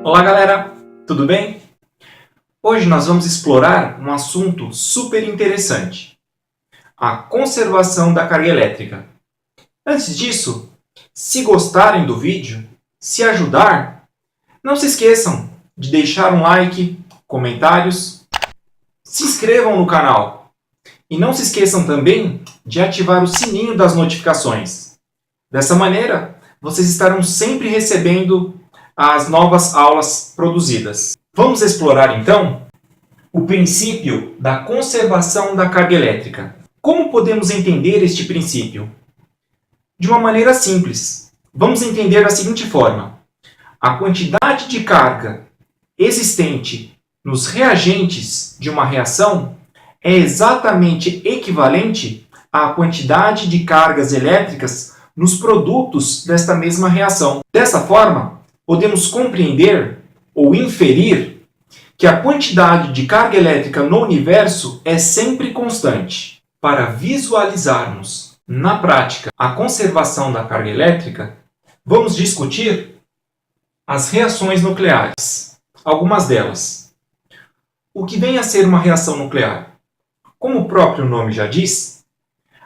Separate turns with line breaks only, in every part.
Olá galera, tudo bem? Hoje nós vamos explorar um assunto super interessante, a conservação da carga elétrica. Antes disso, se gostarem do vídeo, se ajudar, não se esqueçam de deixar um like, comentários, se inscrevam no canal e não se esqueçam também de ativar o sininho das notificações. Dessa maneira, vocês estarão sempre recebendo as novas aulas produzidas. Vamos explorar então o princípio da conservação da carga elétrica. Como podemos entender este princípio? De uma maneira simples. Vamos entender da seguinte forma: a quantidade de carga existente nos reagentes de uma reação é exatamente equivalente à quantidade de cargas elétricas nos produtos desta mesma reação. Dessa forma, podemos compreender ou inferir que a quantidade de carga elétrica no universo é sempre constante. Para visualizarmos na prática a conservação da carga elétrica, vamos discutir as reações nucleares, algumas delas. O que vem a ser uma reação nuclear? Como o próprio nome já diz,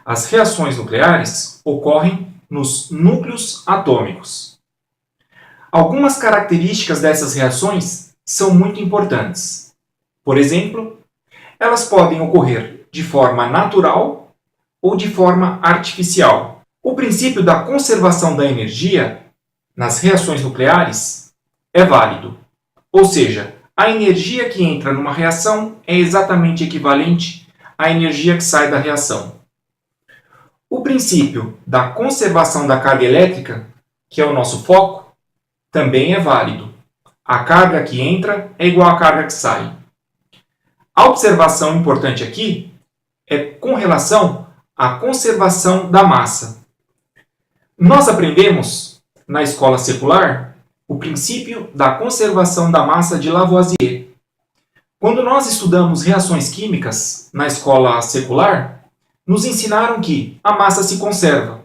as reações nucleares ocorrem nos núcleos atômicos. Algumas características dessas reações são muito importantes. Por exemplo, elas podem ocorrer de forma natural ou de forma artificial. O princípio da conservação da energia nas reações nucleares é válido. Ou seja, a energia que entra numa reação é exatamente equivalente à energia que sai da reação. O princípio da conservação da carga elétrica, que é o nosso foco, também é válido. A carga que entra é igual à carga que sai. A observação importante aqui é com relação à conservação da massa. Nós aprendemos na escola secular o princípio da conservação da massa de Lavoisier. Quando nós estudamos reações químicas na escola secular, nos ensinaram que a massa se conserva.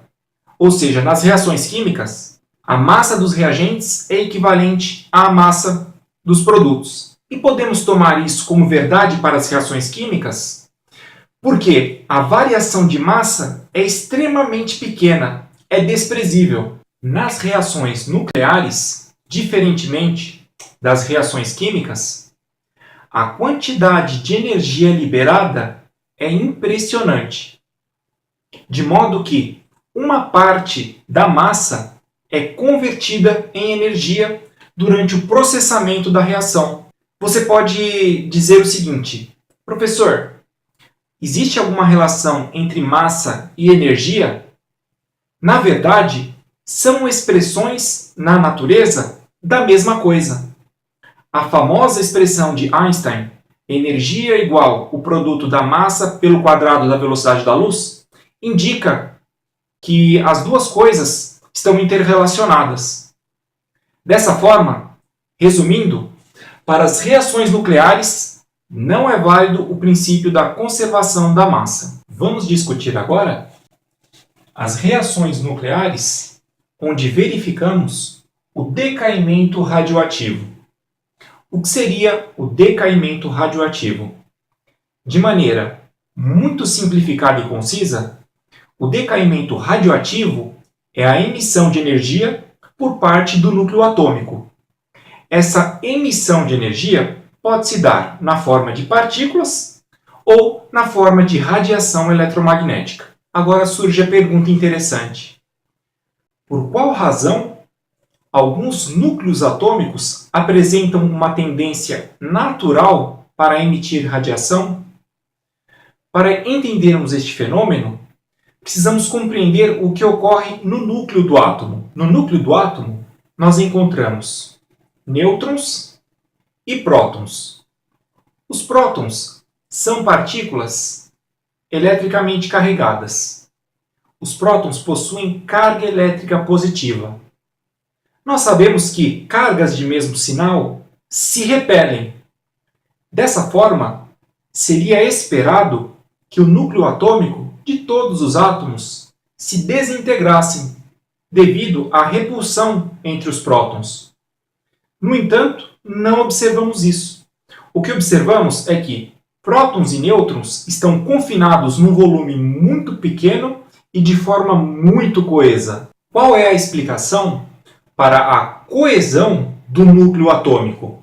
Ou seja, nas reações químicas, a massa dos reagentes é equivalente à massa dos produtos. E podemos tomar isso como verdade para as reações químicas, porque a variação de massa é extremamente pequena, é desprezível. Nas reações nucleares, diferentemente das reações químicas, a quantidade de energia liberada é impressionante. De modo que uma parte da massa é convertida em energia durante o processamento da reação. Você pode dizer o seguinte: professor, existe alguma relação entre massa e energia? Na verdade, são expressões na natureza da mesma coisa. A famosa expressão de Einstein, energia igual o produto da massa pelo quadrado da velocidade da luz, indica que as duas coisas estão interrelacionadas. Dessa forma, resumindo, para as reações nucleares não é válido o princípio da conservação da massa. Vamos discutir agora as reações nucleares onde verificamos o decaimento radioativo. O que seria o decaimento radioativo? De maneira muito simplificada e concisa, o decaimento radioativo é a emissão de energia por parte do núcleo atômico. Essa emissão de energia pode se dar na forma de partículas ou na forma de radiação eletromagnética. Agora surge a pergunta interessante: por qual razão alguns núcleos atômicos apresentam uma tendência natural para emitir radiação? Para entendermos este fenômeno, precisamos compreender o que ocorre no núcleo do átomo. No núcleo do átomo, nós encontramos nêutrons e prótons. Os prótons são partículas eletricamente carregadas. Os prótons possuem carga elétrica positiva. Nós sabemos que cargas de mesmo sinal se repelem. Dessa forma, seria esperado que o núcleo atômico de todos os átomos se desintegrassem devido à repulsão entre os prótons. No entanto, não observamos isso. O que observamos é que prótons e nêutrons estão confinados num volume muito pequeno e de forma muito coesa. Qual é a explicação para a coesão do núcleo atômico?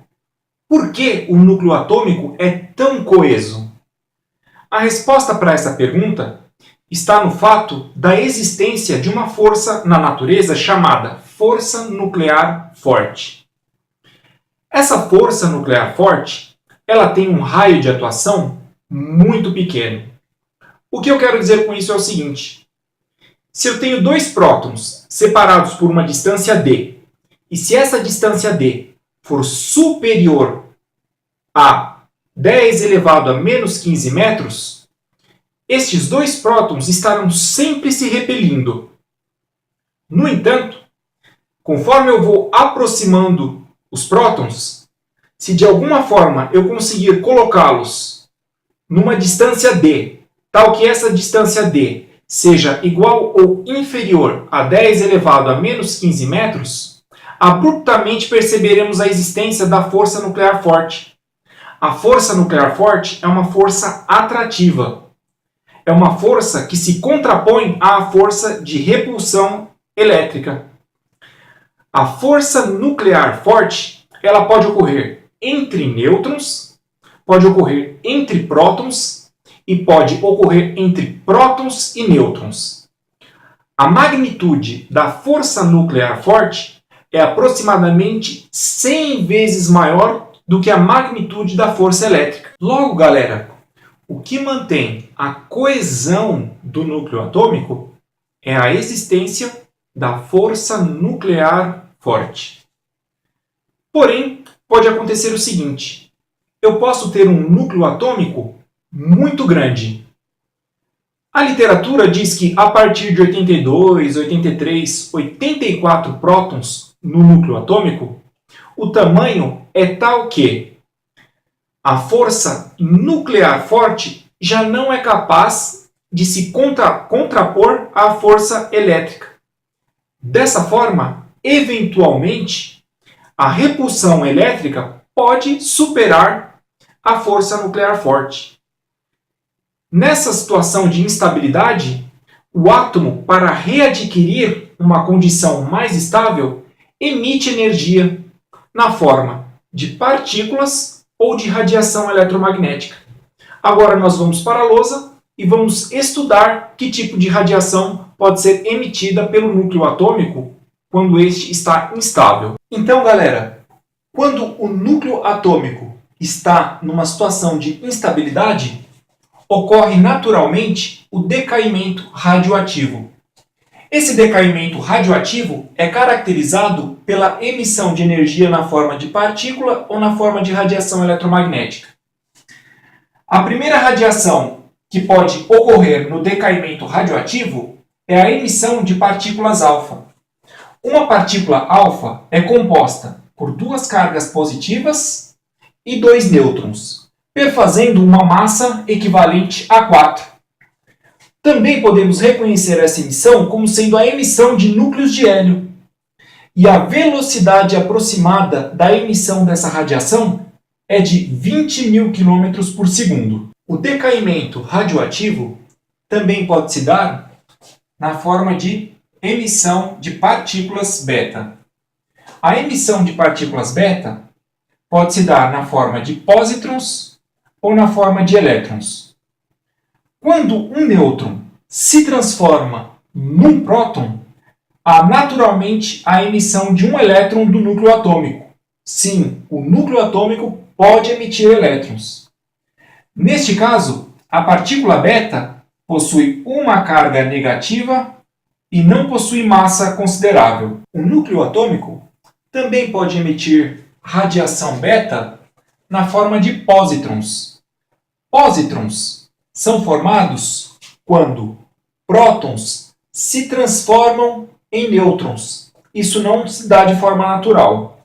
Por que o núcleo atômico é tão coeso? A resposta para essa pergunta está no fato da existência de uma força na natureza chamada força nuclear forte. Essa força nuclear forte, ela tem um raio de atuação muito pequeno. O que eu quero dizer com isso é o seguinte: se eu tenho dois prótons separados por uma distância d, e se essa distância d for superior a 10 elevado a menos 15 metros, estes dois prótons estarão sempre se repelindo. No entanto, conforme eu vou aproximando os prótons, se de alguma forma eu conseguir colocá-los numa distância d, tal que essa distância d seja igual ou inferior a 10 elevado a menos 15 metros, abruptamente perceberemos a existência da força nuclear forte. A força nuclear forte é uma força atrativa. É uma força que se contrapõe à força de repulsão elétrica. A força nuclear forte, ela pode ocorrer entre nêutrons, pode ocorrer entre prótons e pode ocorrer entre prótons e nêutrons. A magnitude da força nuclear forte é aproximadamente 100 vezes maior do que a magnitude da força elétrica. Logo, galera, o que mantém a coesão do núcleo atômico é a existência da força nuclear forte. Porém, pode acontecer o seguinte: eu posso ter um núcleo atômico muito grande. A literatura diz que a partir de 82, 83, 84 prótons no núcleo atômico, o tamanho é tal que a força nuclear forte já não é capaz de se contrapor à força elétrica. Dessa forma, eventualmente, a repulsão elétrica pode superar a força nuclear forte. Nessa situação de instabilidade, o átomo, para readquirir uma condição mais estável, emite energia na forma de partículas ou de radiação eletromagnética. Agora nós vamos para a lousa e vamos estudar que tipo de radiação pode ser emitida pelo núcleo atômico quando este está instável. Então, galera, quando o núcleo atômico está numa situação de instabilidade, ocorre naturalmente o decaimento radioativo. Esse decaimento radioativo é caracterizado pela emissão de energia na forma de partícula ou na forma de radiação eletromagnética. A primeira radiação que pode ocorrer no decaimento radioativo é a emissão de partículas alfa. Uma partícula alfa é composta por duas cargas positivas e dois nêutrons, perfazendo uma massa equivalente a 4. Também podemos reconhecer essa emissão como sendo a emissão de núcleos de hélio. E a velocidade aproximada da emissão dessa radiação é de 20.000 km por segundo. O decaimento radioativo também pode se dar na forma de emissão de partículas beta. A emissão de partículas beta pode se dar na forma de pósitrons ou na forma de elétrons. Quando um nêutron se transforma num próton, há naturalmente a emissão de um elétron do núcleo atômico. Sim, o núcleo atômico pode emitir elétrons. Neste caso, a partícula beta possui uma carga negativa e não possui massa considerável. O núcleo atômico também pode emitir radiação beta na forma de pósitrons. Pósitrons são formados quando prótons se transformam em nêutrons. Isso não se dá de forma natural.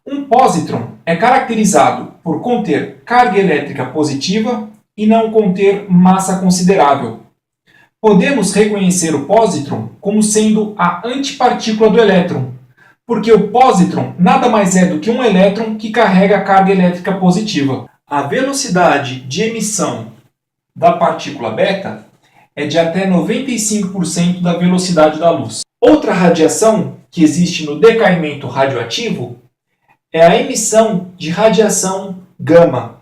Um pósitron é caracterizado por conter carga elétrica positiva e não conter massa considerável. Podemos reconhecer o pósitron como sendo a antipartícula do elétron,
porque o pósitron nada mais é do que um elétron que carrega carga elétrica positiva. A velocidade de emissão da partícula beta é de até 95% da velocidade da luz. Outra radiação que existe no decaimento radioativo é a emissão de radiação gama.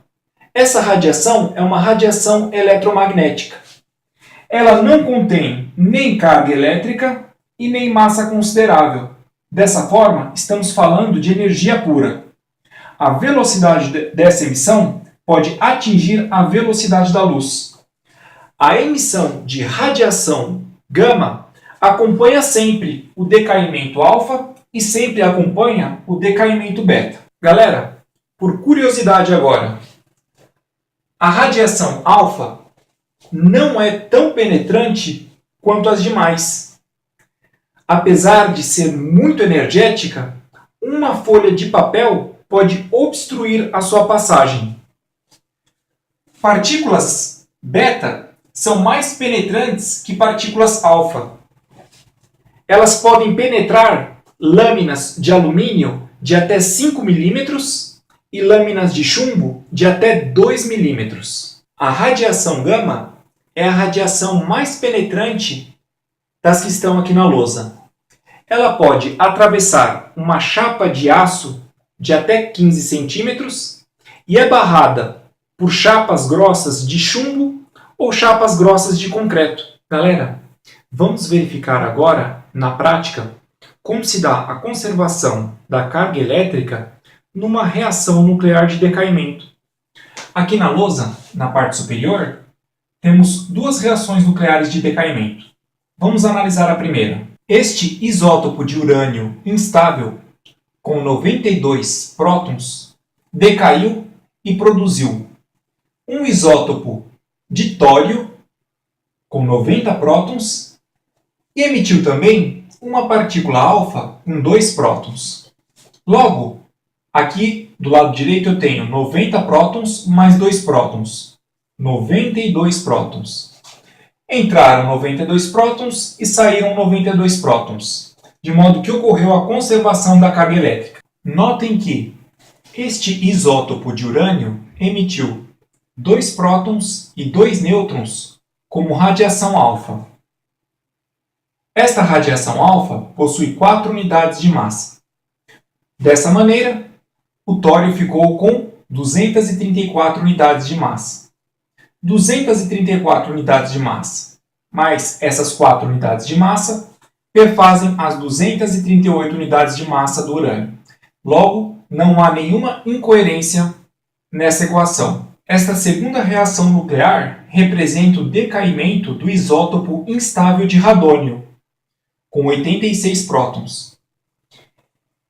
Essa radiação é uma radiação eletromagnética. Ela não contém nem carga elétrica e nem massa considerável. Dessa forma, estamos falando de energia pura. A velocidade dessa emissão pode atingir a velocidade da luz. A emissão de radiação gama acompanha sempre o decaimento alfa e sempre acompanha o decaimento beta. Galera, por curiosidade agora, a radiação alfa não é tão penetrante quanto as demais. Apesar de ser muito energética, uma folha de papel pode obstruir a sua passagem. Partículas beta são mais penetrantes que partículas alfa. Elas podem penetrar lâminas de alumínio de até 5 milímetros e lâminas de chumbo de até 2 milímetros. A radiação gama é a radiação mais penetrante das que estão aqui na lousa. Ela pode atravessar uma chapa de aço de até 15 centímetros e é barrada por chapas grossas de chumbo ou chapas grossas de concreto. Galera, vamos verificar agora, na prática, como se dá a conservação da carga elétrica numa reação nuclear de decaimento. Aqui na lousa, na parte superior, temos duas reações nucleares de decaimento. Vamos analisar a primeira. Este isótopo de urânio instável, com 92 prótons, decaiu e produziu um isótopo de tório, com 90 prótons, e emitiu também uma partícula alfa com 2 prótons. Logo, aqui do lado direito eu tenho 90 prótons mais 2 prótons. 92 prótons. Entraram 92 prótons e saíram 92 prótons, de modo que ocorreu a conservação da carga elétrica. Notem que este isótopo de urânio emitiu 2 prótons e 2 nêutrons como radiação alfa. Esta radiação alfa possui 4 unidades de massa. Dessa maneira, o tório ficou com 234 unidades de massa. 234 unidades de massa, mais essas 4 unidades de massa, perfazem as 238 unidades de massa do urânio. Logo, não há nenhuma incoerência nessa equação. Esta segunda reação nuclear representa o decaimento do isótopo instável de radônio, com 86 prótons.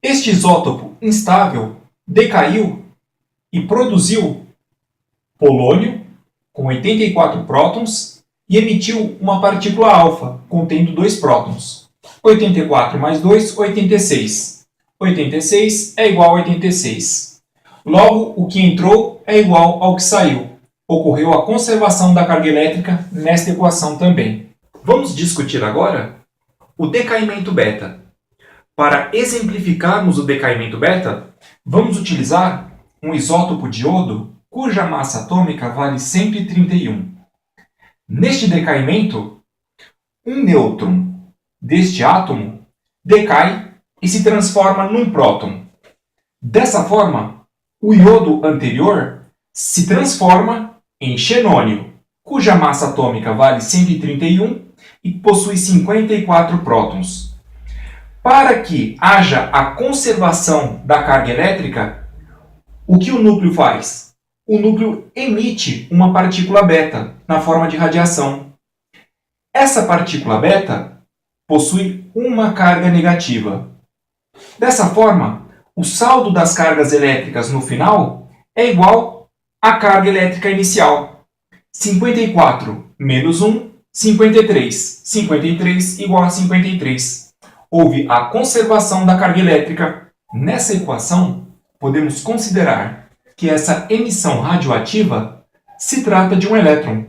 Este isótopo instável decaiu e produziu polônio, com 84 prótons, e emitiu uma partícula alfa, contendo 2 prótons. 84 mais 2, 86. 86 é igual a 86. Logo, o que entrou é igual ao que saiu. Ocorreu a conservação da carga elétrica nesta equação também.
Vamos discutir agora o decaimento beta. Para exemplificarmos o decaimento beta, vamos utilizar um isótopo de iodo cuja massa atômica vale 131. Neste decaimento, um nêutron deste átomo decai e se transforma num próton. Dessa forma, o iodo anterior se transforma em xenônio, cuja massa atômica vale 131 e possui 54 prótons. Para que haja a conservação da carga elétrica, o que o núcleo faz? O núcleo emite uma partícula beta na forma de radiação. Essa partícula beta possui uma carga negativa. Dessa forma, o saldo das cargas elétricas no final é igual à carga elétrica inicial. 54 menos 1, 53. 53 igual a 53. Houve a conservação da carga elétrica. Nessa equação, podemos considerar que essa emissão radioativa se trata de um elétron.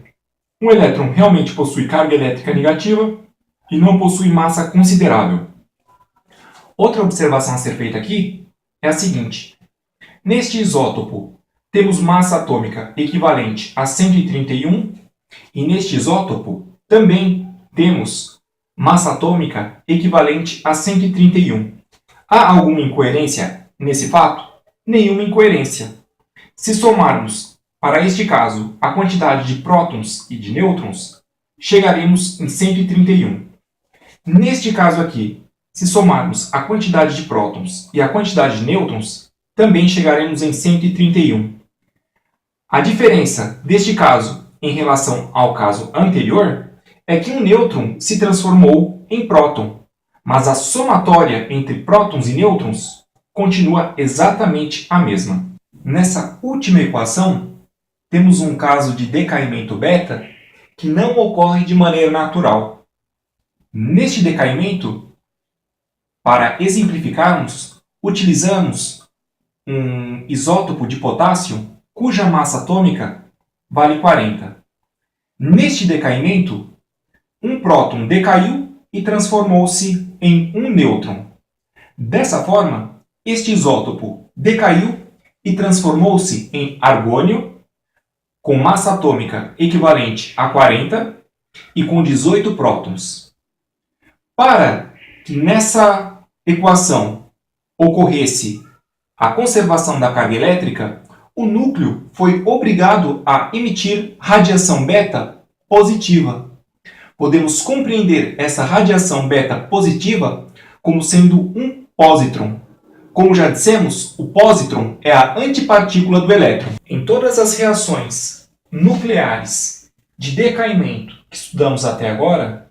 Um elétron realmente possui carga elétrica negativa e não possui massa considerável.
Outra observação a ser feita aqui é a seguinte. Neste isótopo, temos massa atômica equivalente a 131 e neste isótopo também temos massa atômica equivalente a 131. Há alguma incoerência nesse fato? Nenhuma incoerência. Se somarmos, para este caso, a quantidade de prótons e de nêutrons, chegaremos em 131. Neste caso aqui, se somarmos a quantidade de prótons e a quantidade de nêutrons, também chegaremos em 131. A diferença deste caso em relação ao caso anterior é que um nêutron se transformou em próton, mas a somatória entre prótons e nêutrons continua exatamente a mesma. Nessa última equação, temos um caso de decaimento beta que não ocorre de maneira natural. Neste decaimento, para exemplificarmos, utilizamos um isótopo de potássio cuja massa atômica vale 40. Neste decaimento, um próton decaiu e transformou-se em um nêutron. Dessa forma, este isótopo decaiu e transformou-se em argônio, com massa atômica equivalente a 40 e com 18 prótons. Para que nessa equação ocorresse a conservação da carga elétrica, o núcleo foi obrigado a emitir radiação beta positiva. Podemos compreender essa radiação beta positiva como sendo um pósitron. Como já dissemos, o pósitron é a antipartícula do elétron. Em todas as reações nucleares de decaimento que estudamos até agora,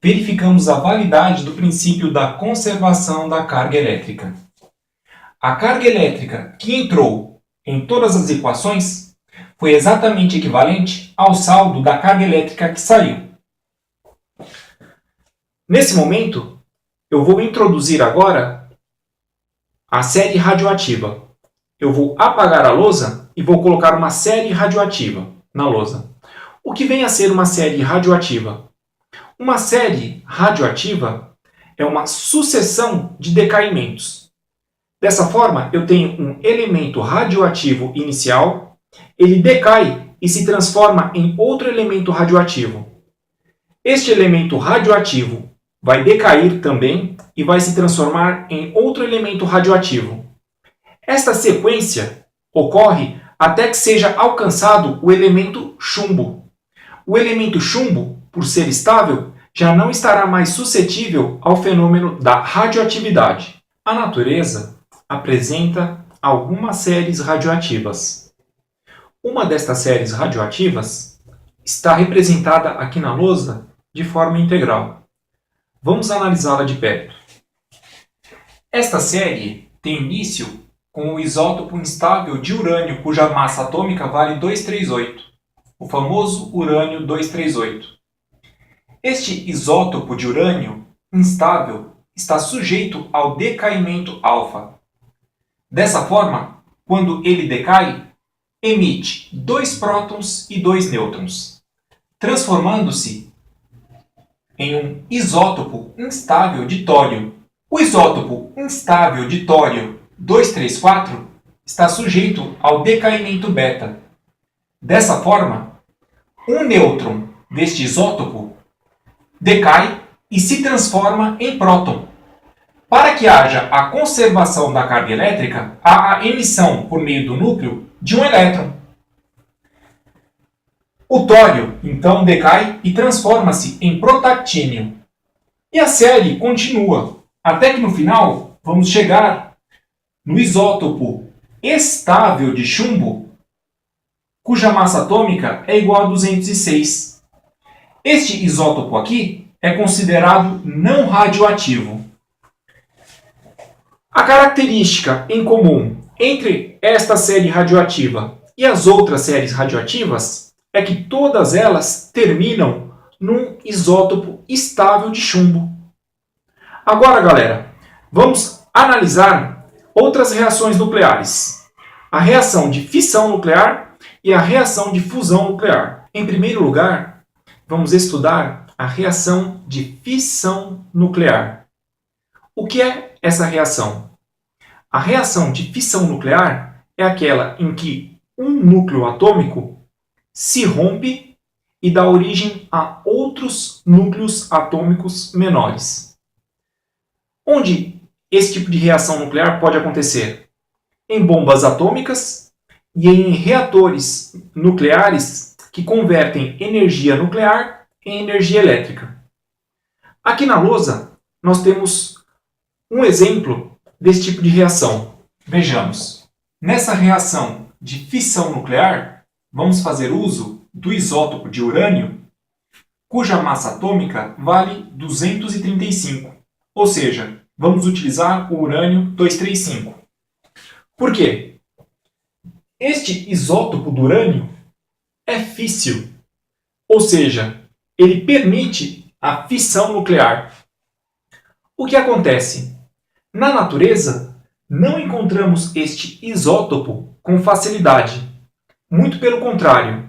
verificamos a validade do princípio da conservação da carga elétrica. A carga elétrica que entrou em todas as equações foi exatamente equivalente ao saldo da carga elétrica que saiu. Nesse momento, eu vou introduzir agora a série radioativa. Eu vou apagar a lousa e vou colocar uma série radioativa na lousa. O que vem a ser uma série radioativa? Uma série radioativa é uma sucessão de decaimentos. Dessa forma, eu tenho um elemento radioativo inicial, ele decai e se transforma em outro elemento radioativo. Este elemento radioativo vai decair também e vai se transformar em outro elemento radioativo. Esta sequência ocorre até que seja alcançado o elemento chumbo. O elemento chumbo, por ser estável, já não estará mais suscetível ao fenômeno da radioatividade. A natureza apresenta algumas séries radioativas. Uma destas séries radioativas está representada aqui na lousa de forma integral. Vamos analisá-la de perto. Esta série tem início com o isótopo instável de urânio cuja massa atômica vale 238, o famoso urânio 238. Este isótopo de urânio instável está sujeito ao decaimento alfa. Dessa forma, quando ele decai, emite 2 prótons e 2 nêutrons, transformando-se em um isótopo instável de tório. O isótopo instável de tório 234 está sujeito ao decaimento beta. Dessa forma, um nêutron deste isótopo decai e se transforma em próton. Para que haja a conservação da carga elétrica, há a emissão por meio do núcleo de um elétron. O tório, então, decai e transforma-se em protactínio. E a série continua, até que no final vamos chegar no isótopo estável de chumbo, cuja massa atômica é igual a 206. Este isótopo aqui é considerado não radioativo. A característica em comum entre esta série radioativa e as outras séries radioativas é que todas elas terminam num isótopo estável de chumbo. Agora, galera, vamos analisar outras reações nucleares. A reação de fissão nuclear e a reação de fusão nuclear. Em primeiro lugar, vamos estudar a reação de fissão nuclear. O que é
essa reação? A reação de fissão nuclear é aquela em que um núcleo atômico se rompe e dá origem a outros núcleos atômicos menores. Onde esse tipo de reação nuclear pode acontecer? Em bombas atômicas e em reatores nucleares que convertem energia nuclear em energia elétrica. Aqui na lousa, nós temos um exemplo desse tipo de reação. Vejamos. Nessa reação de fissão nuclear, vamos fazer uso do isótopo de urânio, cuja massa atômica vale 235. Ou seja, vamos utilizar o urânio 235. Por quê? Este isótopo do urânio é físsil, ou seja, ele permite a fissão nuclear. O que acontece? Na natureza, não encontramos este isótopo com facilidade. Muito pelo contrário.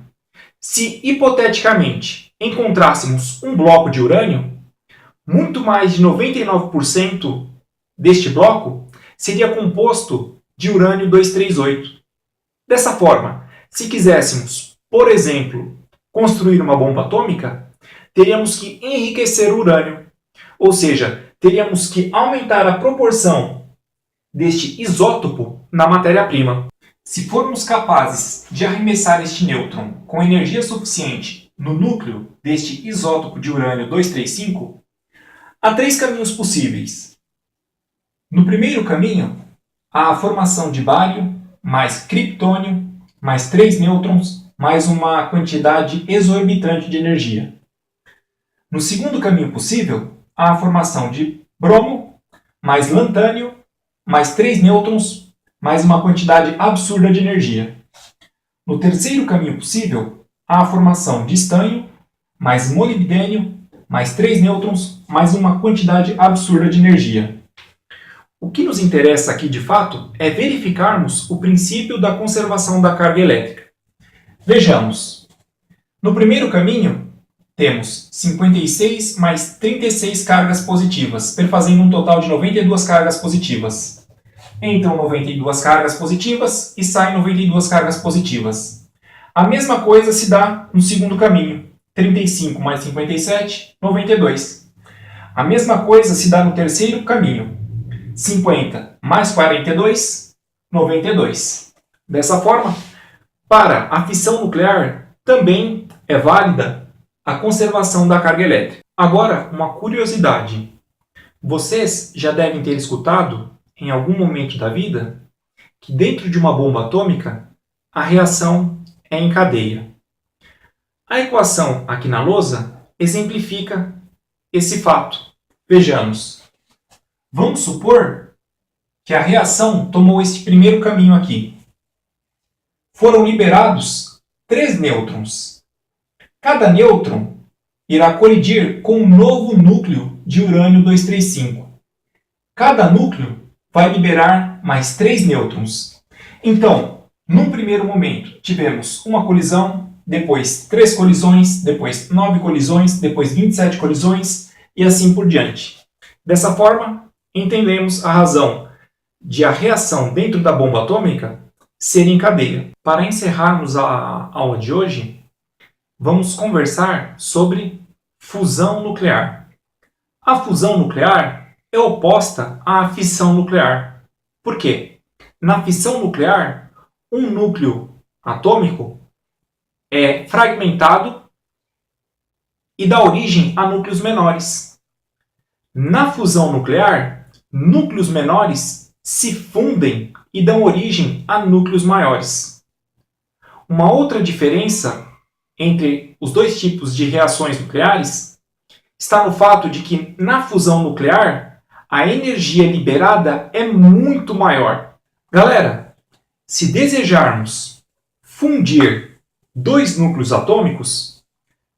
Se, hipoteticamente, encontrássemos um bloco de urânio, muito mais de 99% deste bloco seria composto de urânio 238. Dessa forma, se quiséssemos, por exemplo, construir uma bomba atômica, teríamos que enriquecer o urânio, ou seja, teríamos que aumentar a proporção deste isótopo na matéria-prima. Se formos capazes de arremessar este nêutron com energia suficiente no núcleo deste isótopo de urânio 235, há 3 caminhos possíveis. No primeiro caminho, há a formação de bário mais criptônio mais 3 nêutrons mais uma quantidade exorbitante de energia. No segundo caminho possível, há a formação de bromo mais lantânio mais 3 nêutrons mais uma quantidade absurda de energia. No terceiro caminho possível, há a formação de estanho mais molibdênio mais 3 nêutrons mais uma quantidade absurda de energia. O que nos interessa aqui, de fato, é verificarmos o princípio da conservação da carga elétrica. Vejamos. No primeiro caminho, temos 56 mais 36 cargas positivas, perfazendo um total de 92 cargas positivas. Entram 92 cargas positivas e saem 92 cargas positivas. A mesma coisa se dá no segundo caminho. 35 mais 57, 92. A mesma coisa se dá no terceiro caminho. 50 mais 42, 92. Dessa forma, para a fissão nuclear também é válida a conservação da carga elétrica. Agora, uma curiosidade. Vocês já devem ter escutado, em algum momento da vida, que dentro de uma bomba atômica, a reação é em cadeia. A equação aqui na lousa exemplifica esse fato. Vejamos. Vamos supor que a reação tomou este primeiro caminho aqui. Foram liberados 3 nêutrons. Cada nêutron irá colidir com um novo núcleo de urânio 235. Cada núcleo vai liberar mais 3 nêutrons. Então, num primeiro momento, tivemos uma colisão, depois 3 colisões, depois 9 colisões, depois 27 colisões e assim por diante. Dessa forma, entendemos a razão de a reação dentro da bomba atômica ser em cadeia. Para encerrarmos a aula de hoje, vamos conversar sobre fusão nuclear. A fusão nuclear é oposta à fissão nuclear. Por quê? Na fissão nuclear, um núcleo atômico é fragmentado e dá origem a núcleos menores. Na fusão nuclear, núcleos menores se fundem e dão origem a núcleos maiores. Uma outra diferença entre os dois tipos de reações nucleares está no fato de que na fusão nuclear a energia liberada é muito maior. Galera, se desejarmos fundir 2 núcleos atômicos,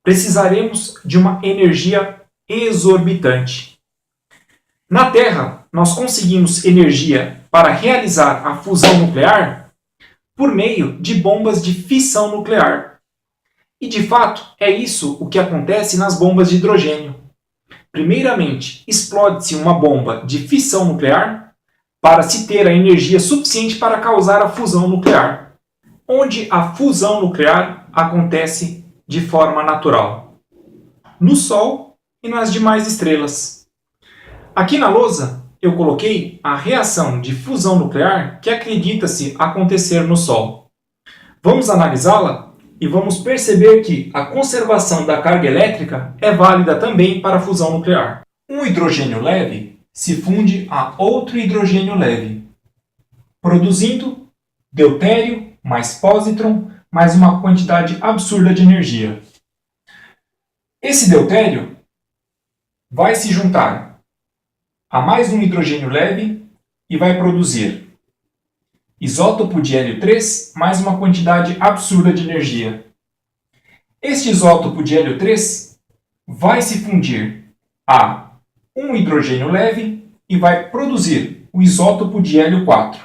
precisaremos de uma energia exorbitante. Na Terra, nós conseguimos energia para realizar a fusão nuclear por meio de bombas de fissão nuclear. E de fato, é isso o que acontece nas bombas de hidrogênio.
Primeiramente, explode-se uma bomba de fissão nuclear para se ter a energia suficiente para causar a fusão nuclear, onde a fusão nuclear acontece de forma natural, no Sol e nas demais estrelas. Aqui na lousa eu coloquei a reação de fusão nuclear que acredita-se acontecer no Sol. Vamos analisá-la e vamos perceber que a conservação da carga elétrica é válida também para a fusão nuclear. Um hidrogênio leve se funde a outro hidrogênio leve, produzindo deutério mais pósitron mais uma quantidade absurda de energia. Esse deutério vai se juntar a mais um hidrogênio leve e vai produzir isótopo de hélio 3 mais uma quantidade absurda de energia. Este isótopo de hélio 3 vai se fundir a um hidrogênio leve e vai produzir o isótopo de hélio 4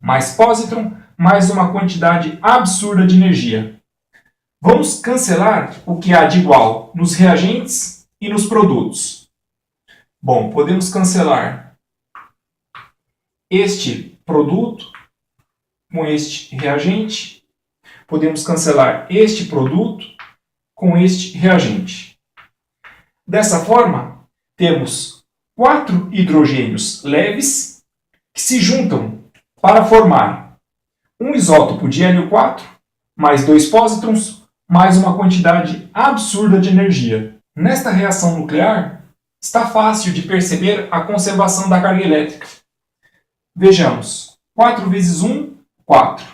mais pósitron mais uma quantidade absurda de energia. Vamos cancelar o que há de igual nos reagentes e nos produtos. Bom, podemos cancelar este produto com este reagente. Podemos cancelar este produto com este reagente. Dessa forma, temos 4 hidrogênios leves que se juntam para formar um isótopo de hélio 4 mais 2 pósitrons mais uma quantidade absurda de energia. Nesta reação nuclear, está fácil de perceber a conservação da carga elétrica. Vejamos, 4 vezes 1, 4.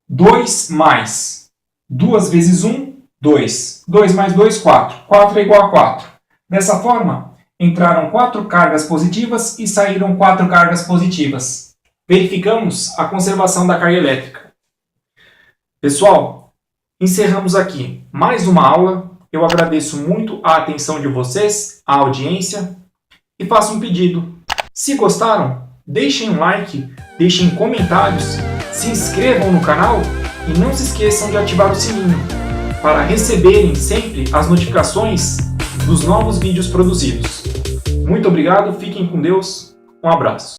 2 mais 2 vezes 1, 2. 2 mais 2, 4. 4 é igual a 4. Dessa forma, entraram 4 cargas positivas e saíram 4 cargas positivas. Verificamos a conservação da carga elétrica. Pessoal, encerramos aqui mais uma aula. Eu agradeço muito a atenção de vocês, a audiência, e faço um pedido. Se gostaram, deixem um like, deixem comentários, se inscrevam no canal e não se esqueçam de ativar o sininho para receberem sempre as notificações dos novos vídeos produzidos. Muito obrigado, fiquem com Deus, um abraço.